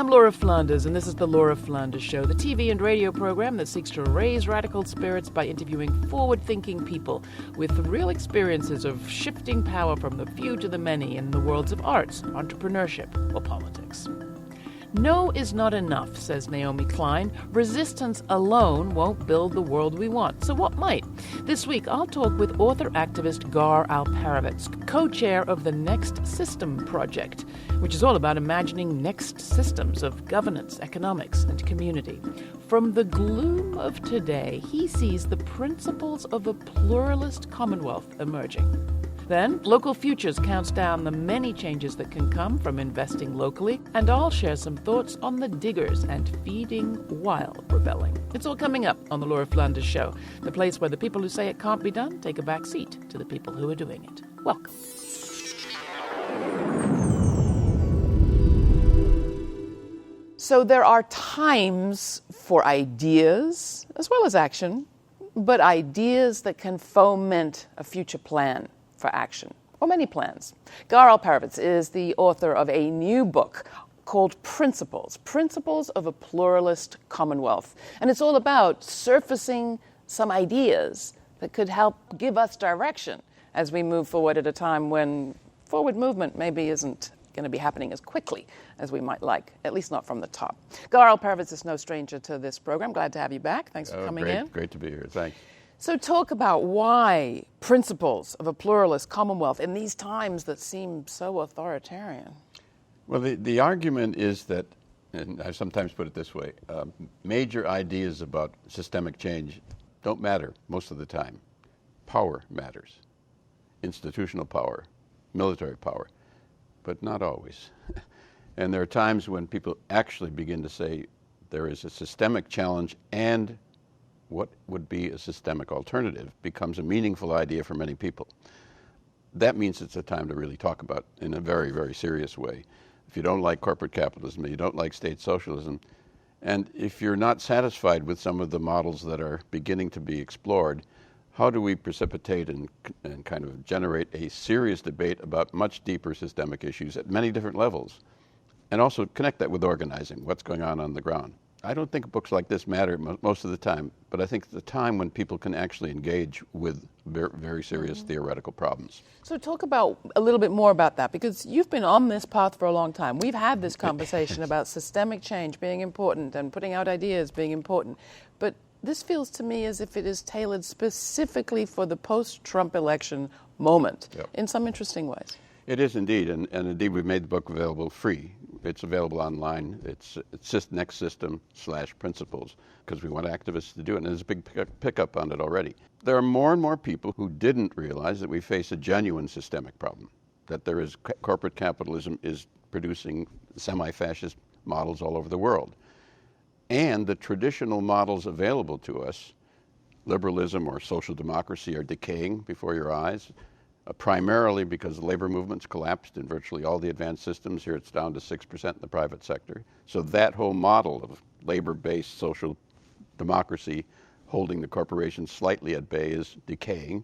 I'm Laura Flanders, and this is The Laura Flanders Show, the TV and radio program that seeks to raise radical spirits by interviewing forward-thinking people with real experiences of shifting power from the few to the many in the worlds of arts, entrepreneurship, or politics. No is not enough, says Naomi Klein. Resistance alone won't build the world we want. So what might? This week, I'll talk with author-activist Gar Alperovitz, co-chair of the Next System Project, which is all about imagining next systems of governance, economics, and community. From the gloom of today, he sees the principles of a pluralist commonwealth emerging. Then, Local Futures counts down the many changes that can come from investing locally, and I'll share some thoughts on the diggers and feeding while rebelling. It's all coming up on The Laura Flanders Show, the place where the people who say it can't be done take a back seat to the people who are doing it. Welcome. So there are times for ideas as well as action, but ideas that can foment a future plan for action, or many plans. Gar Alperovitz is the author of a new book called Principles of a Pluralist Commonwealth. And it's all about surfacing some ideas that could help give us direction as we move forward at a time when forward movement maybe isn't going to be happening as quickly as we might like, at least not from the top. Gar Alperovitz is no stranger to this program. Glad to have you back. Thanks for coming in. Great to be here. Thanks. So talk about why principles of a pluralist commonwealth in these times that seem so authoritarian. Well, the argument is that, and I sometimes put it this way, major ideas about systemic change don't matter most of the time. Power matters, institutional power, military power, but not always. And there are times when people actually begin to say there is a systemic challenge, and what would be a systemic alternative becomes a meaningful idea for many people. That means it's a time to really talk about in a very, very serious way. If you don't like corporate capitalism, you don't like state socialism, and if you're not satisfied with some of the models that are beginning to be explored, how do we precipitate and kind of generate a serious debate about much deeper systemic issues at many different levels, and also connect that with organizing, what's going on the ground. I don't think books like this matter most of the time, but I think it's the time when people can actually engage with very, very serious theoretical problems. So talk about a little bit more about that, because you've been on this path for a long time. We've had this conversation about systemic change being important and putting out ideas being important, but this feels to me as if it is tailored specifically for the post-Trump election moment in some interesting ways. It is indeed, and indeed we've made the book available free. It's available online. It's Next System/Principles, because we want activists to do it, and there's a big pickup on it already. There are more and more people who didn't realize that we face a genuine systemic problem, that there is corporate capitalism is producing semi-fascist models all over the world. And the traditional models available to us, liberalism or social democracy, are decaying before your eyes. Primarily because the labor movement's collapsed in virtually all the advanced systems. Here it's down to 6% in the private sector. So that whole model of labor-based social democracy holding the corporations slightly at bay is decaying.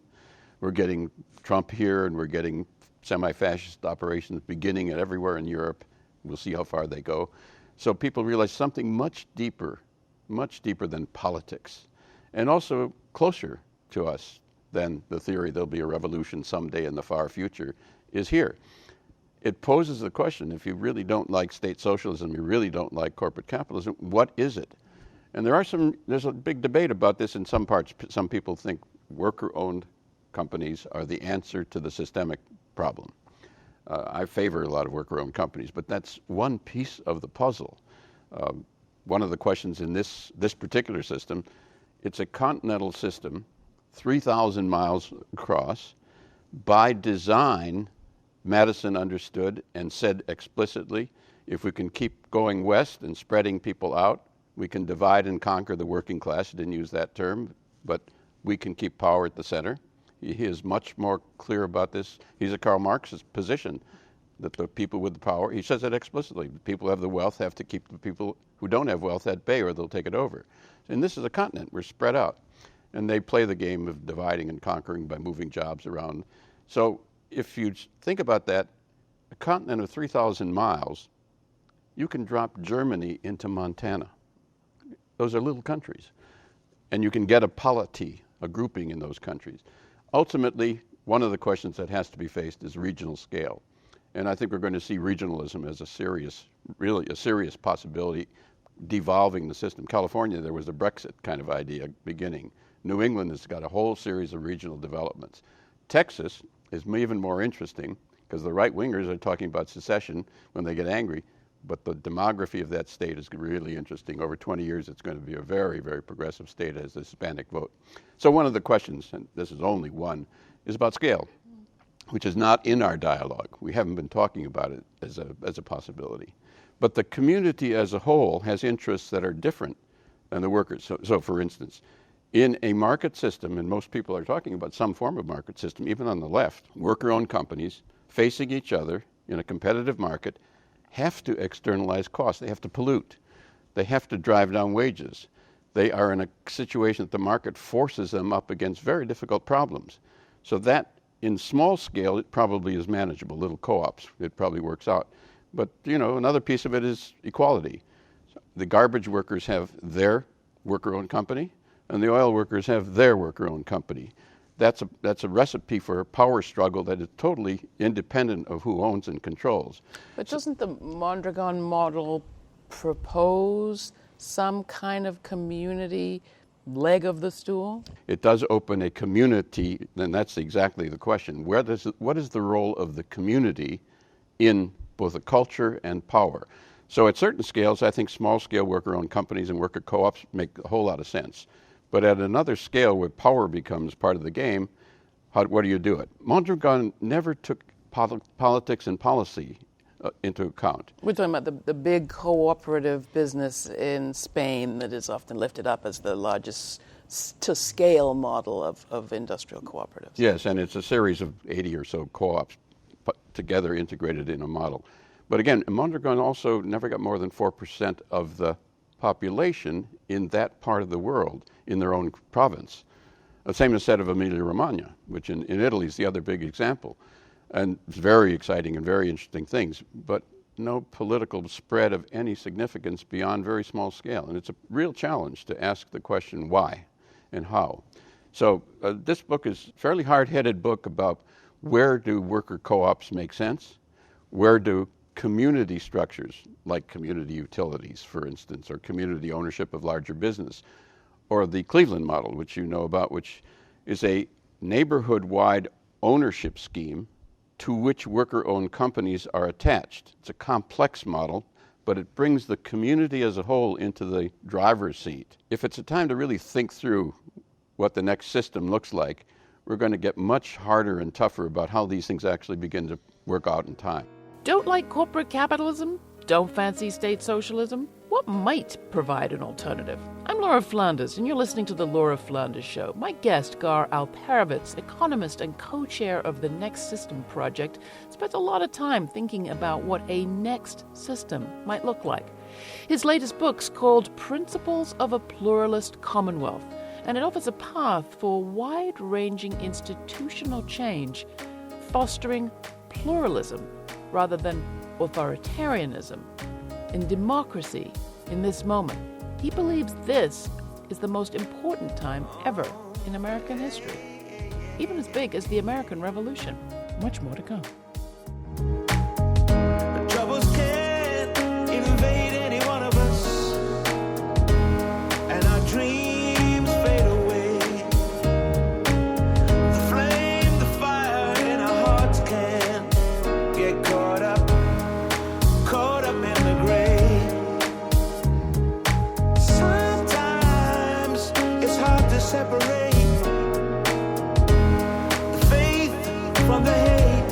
We're getting Trump here, and we're getting semi-fascist operations beginning at everywhere in Europe. We'll see how far they go. So people realize something much deeper than politics, and also closer to us than the theory there'll be a revolution someday in the far future is here. It poses the question, if you really don't like state socialism, you really don't like corporate capitalism, what is it? And there's a big debate about this in some parts. Some people think worker-owned companies are the answer to the systemic problem. I favor a lot of worker-owned companies, but that's one piece of the puzzle. One of the questions in this particular system, it's a continental system, 3,000 miles across. By design, Madison understood and said explicitly, if we can keep going west and spreading people out, we can divide and conquer the working class. He didn't use that term, but we can keep power at the center. He is much more clear about this. He's a Karl Marxist position, that the people with the power, he says it explicitly, the people who have the wealth have to keep the people who don't have wealth at bay or they'll take it over. And this is a continent, we're spread out. And they play the game of dividing and conquering by moving jobs around. So if you think about that, a continent of 3,000 miles you can drop Germany into Montana. Those are little countries. And you can get a polity, a grouping in those countries. Ultimately, one of the questions that has to be faced is regional scale. And I think we're going to see regionalism as a serious possibility, devolving the system. California, there was a Brexit kind of idea beginning. New England has got a whole series of regional developments. Texas is even more interesting because the right-wingers are talking about secession when they get angry, but the demography of that state is really interesting. Over 20 years, it's going to be a very, very progressive state as the Hispanic vote. So one of the questions, and this is only one, is about scale, which is not in our dialogue. We haven't been talking about it as a possibility. But the community as a whole has interests that are different than the workers. So for instance, in a market system, and most people are talking about some form of market system, even on the left, worker-owned companies facing each other in a competitive market have to externalize costs. They have to pollute. They have to drive down wages. They are in a situation that the market forces them up against very difficult problems. So that, in small scale, it probably is manageable. Little co-ops, it probably works out. But, another piece of it is equality. The garbage workers have their worker-owned company, and the oil workers have their worker-owned company. That's a recipe for a power struggle that is totally independent of who owns and controls. But doesn't the Mondragon model propose some kind of community leg of the stool? It does open a community, and that's exactly the question. What is the role of the community in both a culture and power? So at certain scales, I think small-scale worker-owned companies and worker co-ops make a whole lot of sense. But at another scale where power becomes part of the game, what do you do it? Mondragon never took politics and policy into account. We're talking about the big cooperative business in Spain that is often lifted up as the largest to scale model of industrial cooperatives. Yes, and it's a series of 80 or so co-ops put together, integrated in a model. But again, Mondragon also never got more than 4% of the population in that part of the world in their own province. The same is said of Emilia-Romagna, which in Italy is the other big example. And it's very exciting and very interesting things, but no political spread of any significance beyond very small scale. And it's a real challenge to ask the question why and how. So this book is a fairly hard-headed book about where do worker co-ops make sense, where do community structures, like community utilities, for instance, or community ownership of larger business, or the Cleveland model, which you know about, which is a neighborhood-wide ownership scheme to which worker-owned companies are attached. It's a complex model, but it brings the community as a whole into the driver's seat. If it's a time to really think through what the next system looks like, we're going to get much harder and tougher about how these things actually begin to work out in time. Don't like corporate capitalism? Don't fancy state socialism? What might provide an alternative? I'm Laura Flanders, and you're listening to The Laura Flanders Show. My guest, Gar Alperovitz, economist and co-chair of the Next System Project, spent a lot of time thinking about what a next system might look like. His latest book's called Principles of a Pluralist Commonwealth, and it offers a path for wide-ranging institutional change, fostering pluralism rather than authoritarianism. In democracy, in this moment, he believes this is the most important time ever in American history, even as big as the American Revolution. Much more to come. The troubles can't invade any one of us, and our dreams fade away. The flame, the fire in our hearts can't get caught up in the gray. Sometimes it's hard to separate the faith from the hate.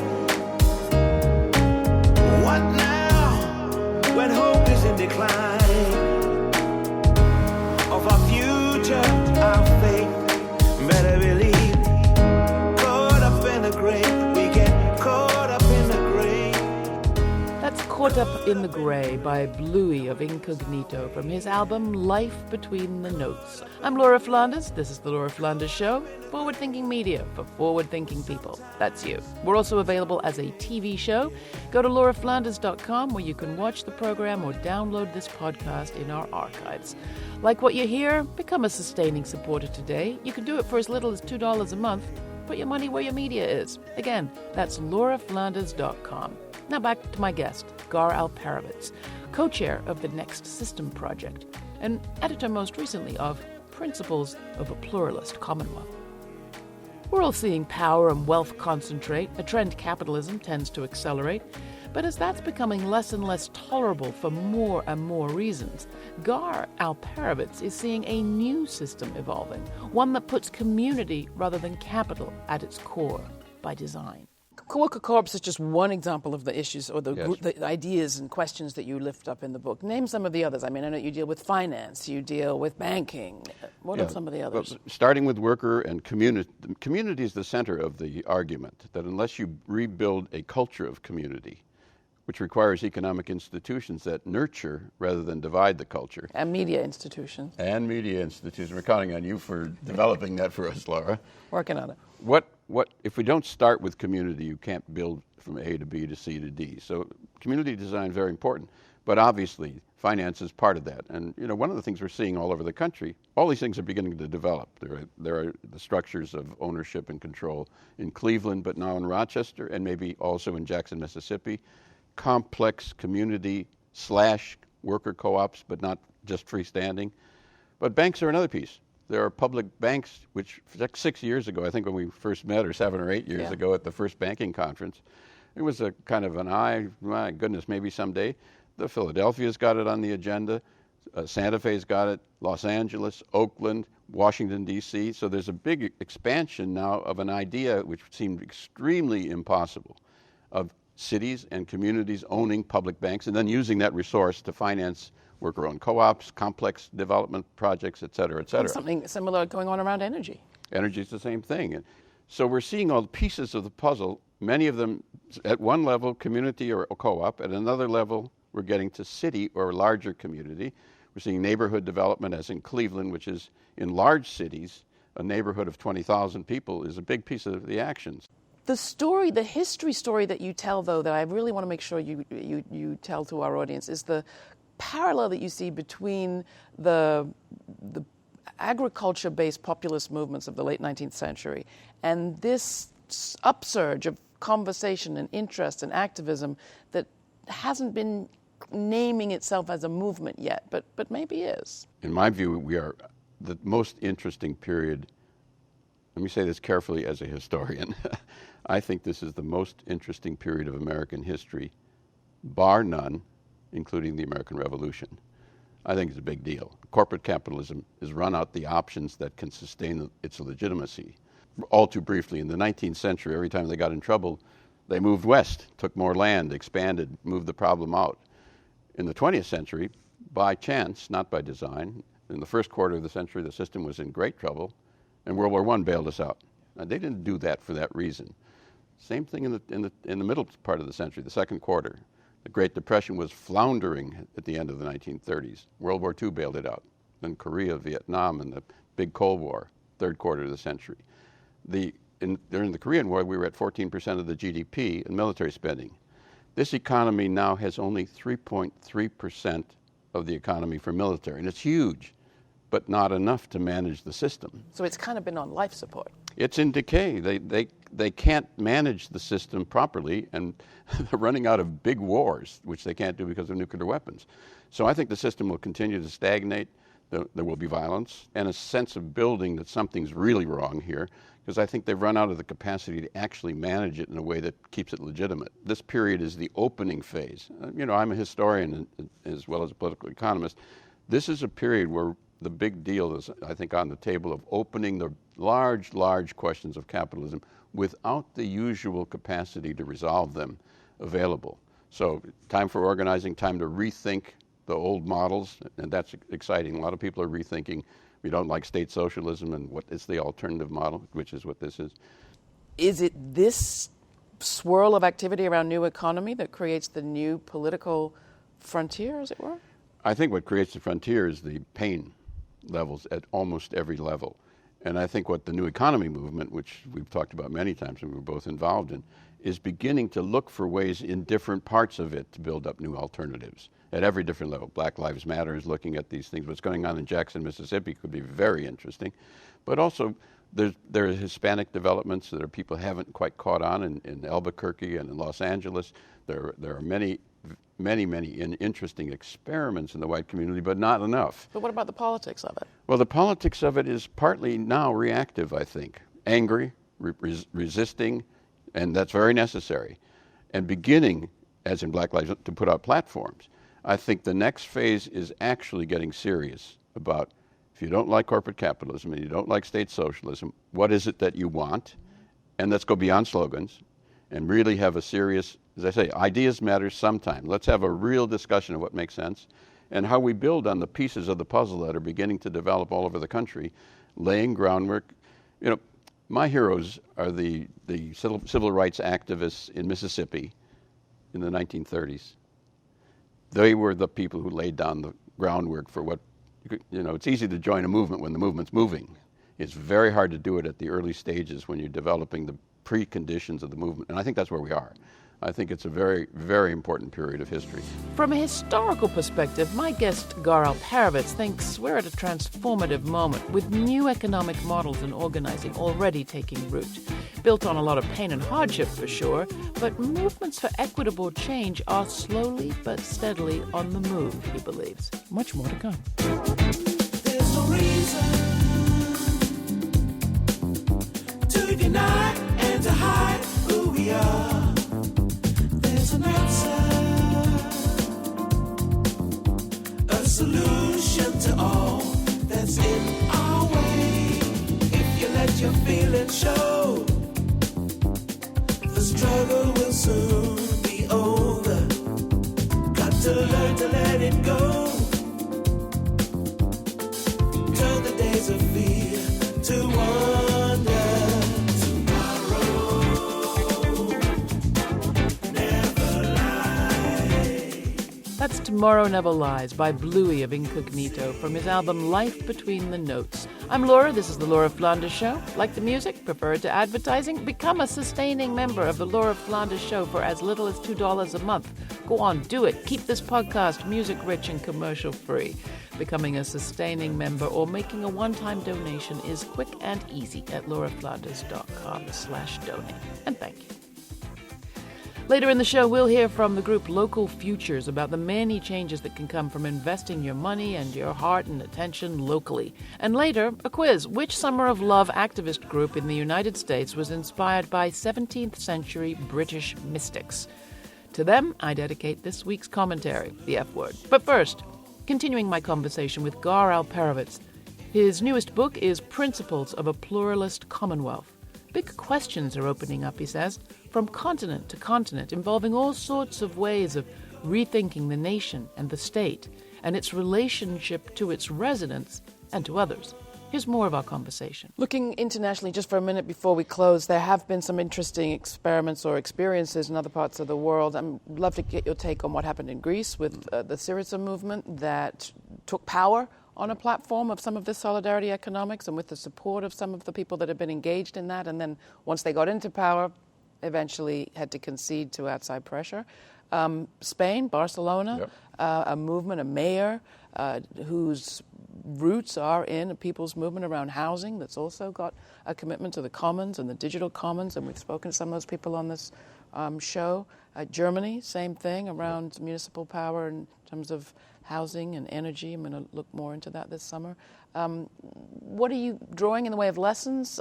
What now when hope is in decline? Of our future, our fate, better believe. Caught up in the grave, we get caught up in the grave. That's Caught Up in the Grey by Bluey of Incognito from his album Life Between the Notes. I'm Laura Flanders. This is The Laura Flanders Show, forward-thinking media for forward-thinking people. That's you. We're also available as a TV show. Go to lauraflanders.com where you can watch the program or download this podcast in our archives. Like what you hear? Become a sustaining supporter today. You can do it for as little as $2 a month. Put your money where your media is. Again, that's lauraflanders.com. Now back to my guest, Gar Alperovitz, co-chair of the Next System Project, and editor most recently of Principles of a Pluralist Commonwealth. We're all seeing power and wealth concentrate, a trend capitalism tends to accelerate, but as that's becoming less and less tolerable for more and more reasons, Gar Alperovitz is seeing a new system evolving, one that puts community rather than capital at its core by design. Co-worker co-ops is just one example of the issues or the ideas and questions that you lift up in the book. Name some of the others. I mean, I know you deal with finance, you deal with banking. What are some of the others? Well, starting with worker and community. Community is the center of the argument, that unless you rebuild a culture of community, which requires economic institutions that nurture rather than divide the culture. And media institutions. We're counting on you for developing that for us, Laura. Working on it. What if we don't start with community, you can't build from A to B to C to D. So community design is very important, but obviously finance is part of that. And one of the things we're seeing all over the country, all these things are beginning to develop. There are the structures of ownership and control in Cleveland, but now in Rochester, and maybe also in Jackson, Mississippi. Complex community / worker co-ops, but not just freestanding. But banks are another piece. There are public banks, which 6 years ago, I think when we first met, or 7 or 8 years ago at the first banking conference, it was a kind of my goodness, maybe someday. The Philadelphia's got it on the agenda. Santa Fe's got it. Los Angeles, Oakland, Washington, D.C. So there's a big expansion now of an idea which seemed extremely impossible of cities and communities owning public banks and then using that resource to finance worker-owned co-ops, complex development projects, et cetera, et cetera. And something similar going on around energy. Energy is the same thing. And so we're seeing all the pieces of the puzzle, many of them at one level, community or co-op. At another level, we're getting to city or larger community. We're seeing neighborhood development, as in Cleveland, which is in large cities, a neighborhood of 20,000 people is a big piece of the actions. The history story that you tell, though, that I really want to make sure you tell to our audience is the parallel that you see between the agriculture-based populist movements of the late 19th century and this upsurge of conversation and interest and activism that hasn't been naming itself as a movement yet, but maybe is. In my view, we are the most interesting period. Let me say this carefully as a historian. I think this is the most interesting period of American history, bar none, including the American Revolution. I think it's a big deal. Corporate capitalism has run out the options that can sustain its legitimacy. All too briefly, in the 19th century, every time they got in trouble, they moved west, took more land, expanded, moved the problem out. In the 20th century, by chance, not by design, in the first quarter of the century, the system was in great trouble, and World War I bailed us out. Now, they didn't do that for that reason. Same thing in the middle part of the century, the second quarter. The Great Depression was floundering at the end of the 1930s. World War II bailed it out. Then Korea, Vietnam, and the big Cold War, third quarter of the century. During the Korean War, we were at 14% of the GDP in military spending. This economy now has only 3.3% of the economy for military, and it's huge, but not enough to manage the system. So it's kind of been on life support. It's in decay. They can't manage the system properly, and they're running out of big wars, which they can't do because of nuclear weapons. So I think the system will continue to stagnate. There will be violence and a sense of building that something's really wrong here, because I think they've run out of the capacity to actually manage it in a way that keeps it legitimate. This period is the opening phase. I'm a historian as well as a political economist. This is a period where the big deal is, I think, on the table of opening the large questions of capitalism without the usual capacity to resolve them available. So time for organizing, time to rethink the old models, and that's exciting. A lot of people are rethinking. We don't like state socialism, and what is the alternative model, which is what this is. Is it this swirl of activity around new economy that creates the new political frontier, as it were? I think what creates the frontier is the pain levels at almost every level. And I think what the new economy movement, which we've talked about many times and we're both involved in, is beginning to look for ways in different parts of it to build up new alternatives at every different level. Black Lives Matter is looking at these things. What's going on in Jackson, Mississippi could be very interesting. But also there are Hispanic developments that people haven't quite caught on in Albuquerque and in Los Angeles. There are many interesting experiments in the white community, but not enough. But what about the politics of it? Well, the politics of it is partly now reactive, I think. Angry, resisting, and that's very necessary. And beginning, as in Black Lives, to put out platforms. I think the next phase is actually getting serious about, if you don't like corporate capitalism and you don't like state socialism, what is it that you want? And let's go beyond slogans and really have a serious, as I say, ideas matter sometimes. Let's have a real discussion of what makes sense and how we build on the pieces of the puzzle that are beginning to develop all over the country, laying groundwork. You know, my heroes are the civil rights activists in Mississippi in the 1930s. They were the people who laid down the groundwork for what, you know, it's easy to join a movement when the movement's moving. It's very hard to do it at the early stages when you're developing the preconditions of the movement. And I think that's where we are. I think it's a very, very important period of history. From a historical perspective, my guest Gar Alperovitz thinks we're at a transformative moment with new economic models and organizing already taking root. Built on a lot of pain and hardship for sure, but movements for equitable change are slowly but steadily on the move, he believes. Much more to come. There's no reason to deny and to hide who we are. There's an answer, a solution to all that's in our way. If you let your feelings show, the struggle will soon be over. Got to learn to let it go. Turn the days of fear to wonder. That's Tomorrow Never Lies by Bluey of Incognito from his album Life Between the Notes. I'm Laura, this is the Laura Flanders Show. Like the music? Prefer it to advertising? Become a sustaining member of the Laura Flanders Show for as little as $2 a month. Go on, do it. Keep this podcast music-rich and commercial-free. Becoming a sustaining member or making a one-time donation is quick and easy at lauraflanders.com/donate. And thank you. Later in the show, we'll hear from the group Local Futures about the many changes that can come from investing your money and your heart and attention locally. And later, a quiz. Which Summer of Love activist group in the United States was inspired by 17th century British mystics? To them, I dedicate this week's commentary, the F word. But first, continuing my conversation with Gar Alperovitz. His newest book is Principles of a Pluralist Commonwealth. Big questions are opening up, he says, from continent to continent, involving all sorts of ways of rethinking the nation and the state and its relationship to its residents and to others. Here's more of our conversation. Looking internationally, just for a minute before we close, there have been some interesting experiments or experiences in other parts of the world. I'd love to get your take on what happened in Greece with the Syriza movement that took power on a platform of some of this solidarity economics and with the support of some of the people that have been engaged in that. And then once they got into power, eventually had to concede to outside pressure. Spain, Barcelona, yep. A movement, a mayor whose roots are in a people's movement around housing that's also got a commitment to the commons and the digital commons, and we've spoken to some of those people on this show. Germany, same thing around municipal power in terms of housing and energy. I'm going to look more into that this summer. What are you drawing in the way of lessons,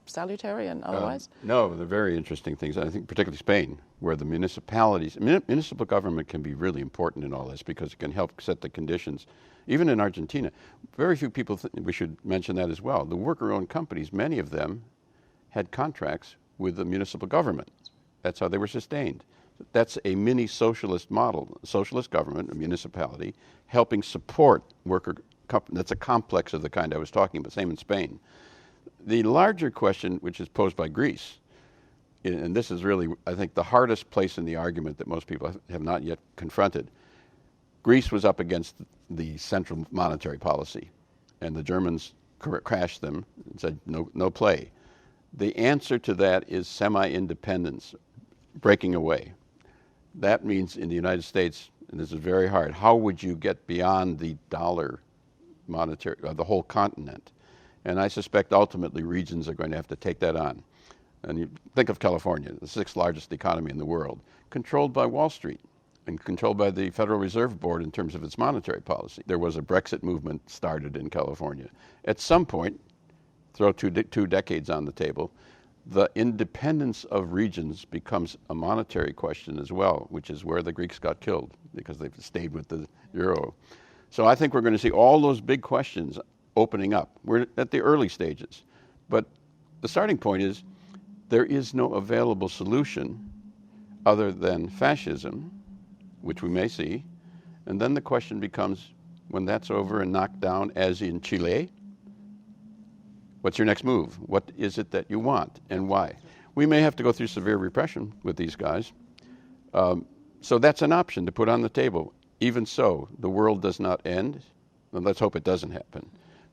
salutary and otherwise? No, they're very interesting things. I think particularly Spain, where the municipalities, municipal government can be really important in all this because it can help set the conditions. Even in Argentina, very few people, we should mention that as well. The worker-owned companies, many of them had contracts with the municipal government. That's how they were sustained. That's a mini socialist model, socialist government, a municipality, helping support worker companies. That's a complex of the kind I was talking about, same in Spain. The larger question, which is posed by Greece, and this is really, I think, the hardest place in the argument that most people have not yet confronted. Greece was up against the central monetary policy, and the Germans crashed them and said, no play. The answer to that is semi-independence, breaking away. That means in the United States, and this is very hard, how would you get beyond the dollar monetary, the whole continent? And I suspect ultimately regions are going to have to take that on. And you think of California, the 6th largest economy in the world, controlled by Wall Street and controlled by the Federal Reserve Board in terms of its monetary policy. There was a Brexit movement started in California. At some point, throw two decades on the table, the independence of regions becomes a monetary question as well, which is where the Greeks got killed because they've stayed with the euro. So I think we're going to see all those big questions opening up. We're at the early stages. But the starting point is there is no available solution other than fascism, which we may see. And then the question becomes, when that's over and knocked down, as in Chile, what's your next move? What is it that you want and why? We may have to go through severe repression with these guys. So that's an option to put on the table. Even so, the world does not end, and let's hope it doesn't happen.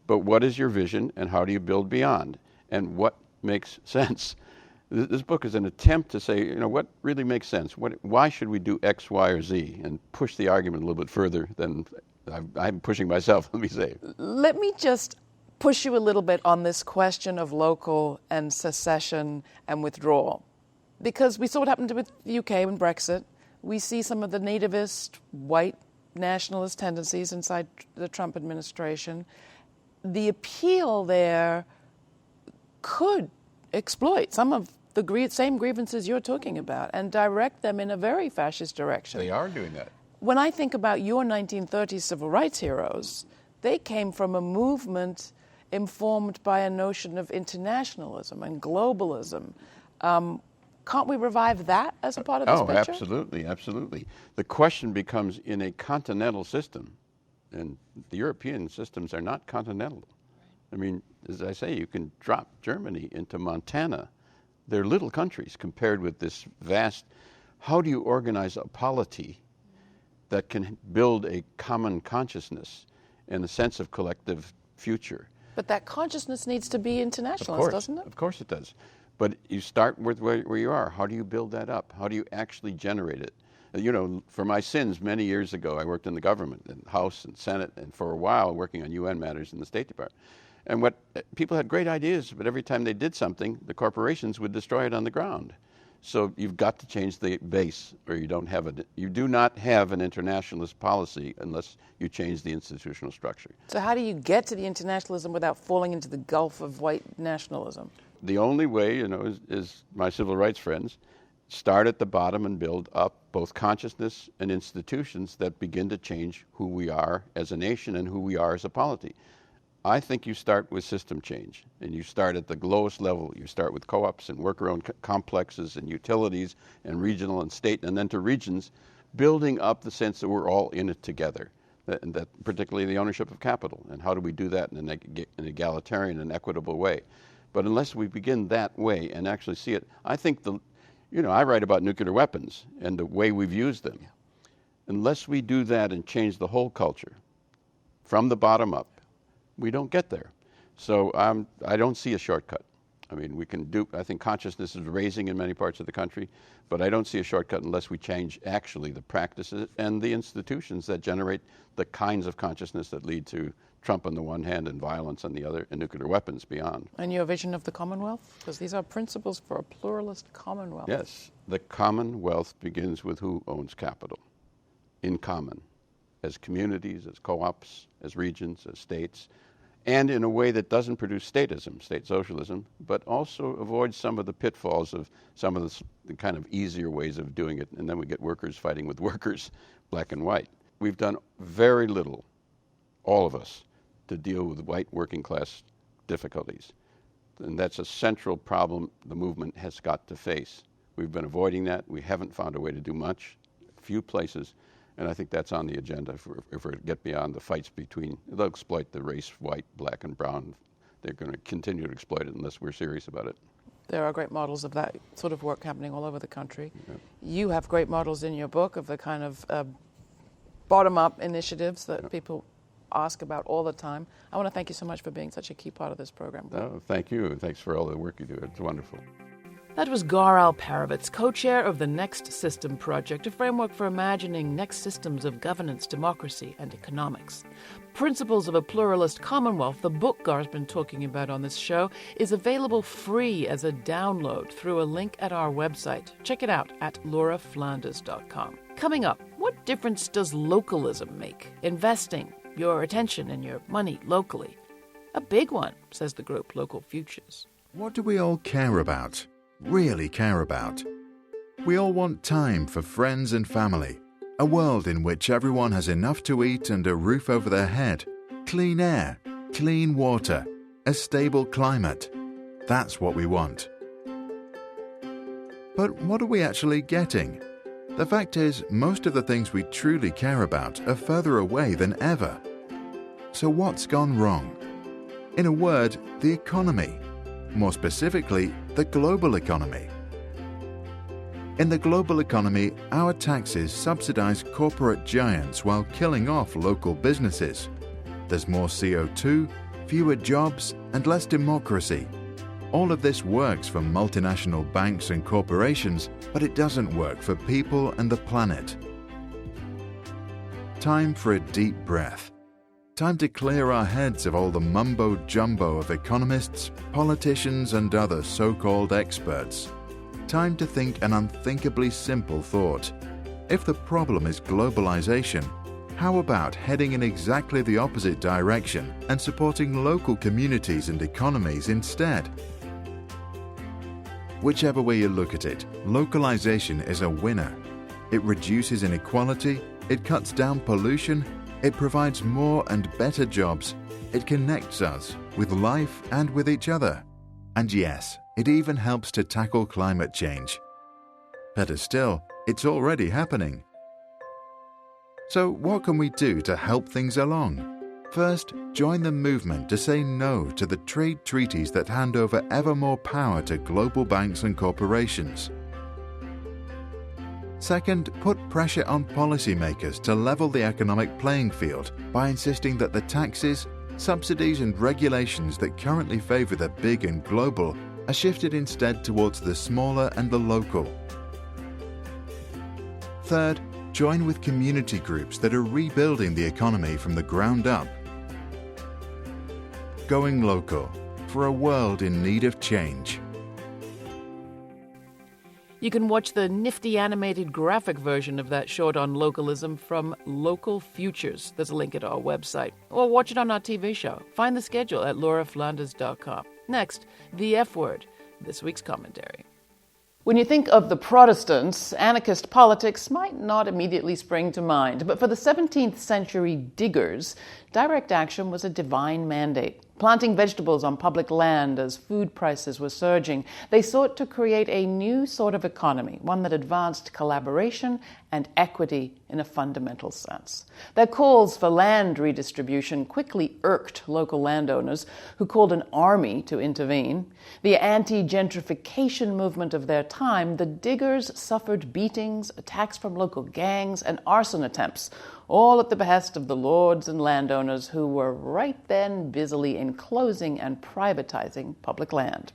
But what is your vision, and how do you build beyond? And what makes sense? This book is an attempt to say, what really makes sense? Why should we do X, Y, or Z? And push the argument a little bit further than I'm pushing myself, let me say. Let me just push you a little bit on this question of local and secession and withdrawal. Because we saw what happened with the UK and Brexit. We see some of the nativist, white nationalist tendencies inside the Trump administration. The appeal there could exploit some of the same grievances you're talking about and direct them in a very fascist direction. They are doing that. When I think about your 1930s civil rights heroes, they came from a movement informed by a notion of internationalism and globalism. Can't we revive that as a part of this picture? Absolutely, absolutely. The question becomes, in a continental system, and the European systems are not continental. I mean, as I say, you can drop Germany into Montana. They're little countries compared with this vast. How do you organize a polity that can build a common consciousness and a sense of collective future? But that consciousness needs to be internationalist, doesn't it? Of course it does. But you start with where you are. How do you build that up? How do you actually generate it? For my sins, many years ago, I worked in the government, in House and Senate, and for a while working on UN matters in the State Department. And people had great ideas, but every time they did something, the corporations would destroy it on the ground. So you've got to change the base, or you do not have an internationalist policy unless you change the institutional structure. So how do you get to the internationalism without falling into the gulf of white nationalism? The only way, is my civil rights friends, start at the bottom and build up both consciousness and institutions that begin to change who we are as a nation and who we are as a polity. I think you start with system change, and you start at the lowest level. You start with co-ops and worker-owned complexes and utilities and regional and state, and then to regions, building up the sense that we're all in it together, that particularly the ownership of capital, and how do we do that in an egalitarian and equitable way. But unless we begin that way and actually see it, I think I write about nuclear weapons and the way we've used them. Unless we do that and change the whole culture from the bottom up, we don't get there. So I don't see a shortcut. I mean, I think consciousness is raising in many parts of the country, but I don't see a shortcut unless we change actually the practices and the institutions that generate the kinds of consciousness that lead to Trump on the one hand and violence on the other, and nuclear weapons beyond. And your vision of the Commonwealth? Because these are principles for a pluralist Commonwealth. Yes. The Commonwealth begins with who owns capital in common, as communities, as co-ops, as regions, as states, and in a way that doesn't produce statism, state socialism, but also avoids some of the pitfalls of some of the kind of easier ways of doing it, and then we get workers fighting with workers, black and white. We've done very little, all of us, to deal with white working class difficulties. And that's a central problem the movement has got to face. We've been avoiding that. We haven't found a way to do much, a few places, and I think that's on the agenda if we get beyond the fights they'll exploit the race, white, black, and brown. They're going to continue to exploit it unless we're serious about it. There are great models of that sort of work happening all over the country. Yep. You have great models in your book of the kind of bottom-up initiatives that people ask about all the time. I want to thank you so much for being such a key part of this program. Oh, thank you. Thanks for all the work you do. It's wonderful. That was Gar Alperovitz, co-chair of the Next System Project, a framework for imagining next systems of governance, democracy, and economics. Principles of a Pluralist Commonwealth, the book Gar's been talking about on this show, is available free as a download through a link at our website. Check it out at lauraflanders.com. Coming up, what difference does localism make? Investing your attention and your money locally. A big one, says the group Local Futures. What do we all care about? Really care about? We all want time for friends and family, a world in which everyone has enough to eat and a roof over their head, clean air, clean water, a stable climate. That's what we want. But what are we actually getting? The fact is, most of the things we truly care about are further away than ever. So what's gone wrong? In a word, the economy. More specifically, the global economy. In the global economy, our taxes subsidize corporate giants while killing off local businesses. There's more CO2, fewer jobs, and less democracy. All of this works for multinational banks and corporations, but it doesn't work for people and the planet. Time for a deep breath. Time to clear our heads of all the mumbo-jumbo of economists, politicians, and other so-called experts. Time to think an unthinkably simple thought. If the problem is globalization, how about heading in exactly the opposite direction and supporting local communities and economies instead? Whichever way you look at it, localization is a winner. It reduces inequality, it cuts down pollution, it provides more and better jobs. It connects us with life and with each other. And yes, it even helps to tackle climate change. Better still, it's already happening. So what can we do to help things along? First, join the movement to say no to the trade treaties that hand over ever more power to global banks and corporations. Second, put pressure on policymakers to level the economic playing field by insisting that the taxes, subsidies and regulations that currently favor the big and global are shifted instead towards the smaller and the local. Third, join with community groups that are rebuilding the economy from the ground up. Going local for a world in need of change. You can watch the nifty animated graphic version of that short on localism from Local Futures. There's a link at our website. Or watch it on our TV show. Find the schedule at lauraflanders.com. Next, the F word, this week's commentary. When you think of the Protestants, anarchist politics might not immediately spring to mind. But for the 17th century diggers, direct action was a divine mandate. Planting vegetables on public land as food prices were surging, they sought to create a new sort of economy, one that advanced collaboration and equity in a fundamental sense. Their calls for land redistribution quickly irked local landowners who called an army to intervene. The anti-gentrification movement of their time, the diggers suffered beatings, attacks from local gangs, and arson attempts, all at the behest of the lords and landowners who were right then busily enclosing and privatizing public land.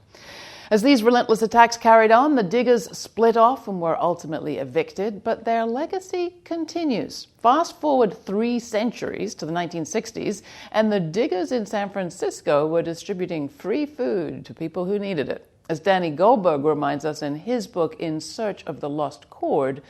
As these relentless attacks carried on, the diggers split off and were ultimately evicted, but their legacy continues. Fast forward 3 centuries to the 1960s, and the diggers in San Francisco were distributing free food to people who needed it. As Danny Goldberg reminds us in his book, In Search of the Lost Chord,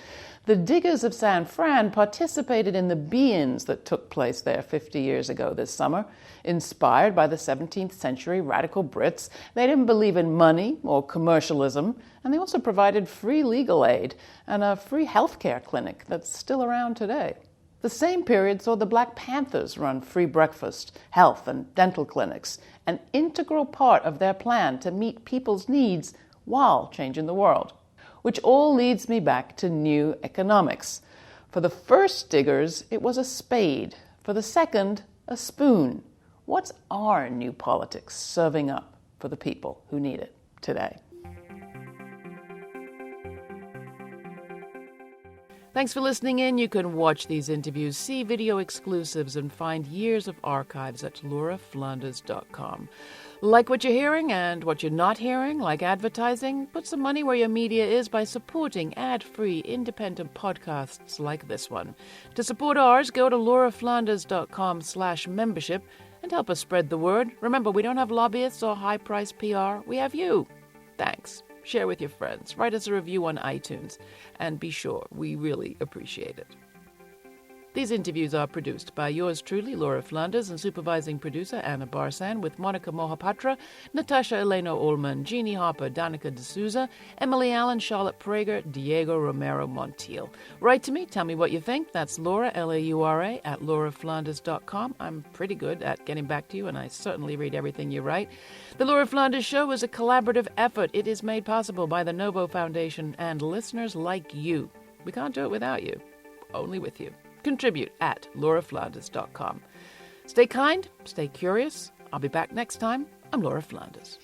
the diggers of San Fran participated in the be-ins that took place there 50 years ago this summer. Inspired by the 17th century radical Brits, they didn't believe in money or commercialism, and they also provided free legal aid and a free healthcare clinic that's still around today. The same period saw the Black Panthers run free breakfast, health, and dental clinics, an integral part of their plan to meet people's needs while changing the world. Which all leads me back to new economics. For the first diggers, it was a spade. For the second, a spoon. What's our new politics serving up for the people who need it today? Thanks for listening in. You can watch these interviews, see video exclusives, and find years of archives at lauraflanders.com. Like what you're hearing and what you're not hearing, like advertising? Put some money where your media is by supporting ad-free independent podcasts like this one. To support ours, go to lauraflanders.com/membership and help us spread the word. Remember, we don't have lobbyists or high-priced PR. We have you. Thanks. Share with your friends. Write us a review on iTunes. And be sure, we really appreciate it. These interviews are produced by yours truly, Laura Flanders, and supervising producer Anna Barsan, with Monica Mohapatra, Natasha Elena Ullman, Jeannie Harper, Danica D'Souza, Emily Allen, Charlotte Prager, Diego Romero Montiel. Write to me, tell me what you think. That's Laura, Laura, at lauraflanders.com. I'm pretty good at getting back to you, and I certainly read everything you write. The Laura Flanders Show is a collaborative effort. It is made possible by the Novo Foundation and listeners like you. We can't do it without you, only with you. Contribute at lauraflanders.com. Stay kind, stay curious. I'll be back next time. I'm Laura Flanders.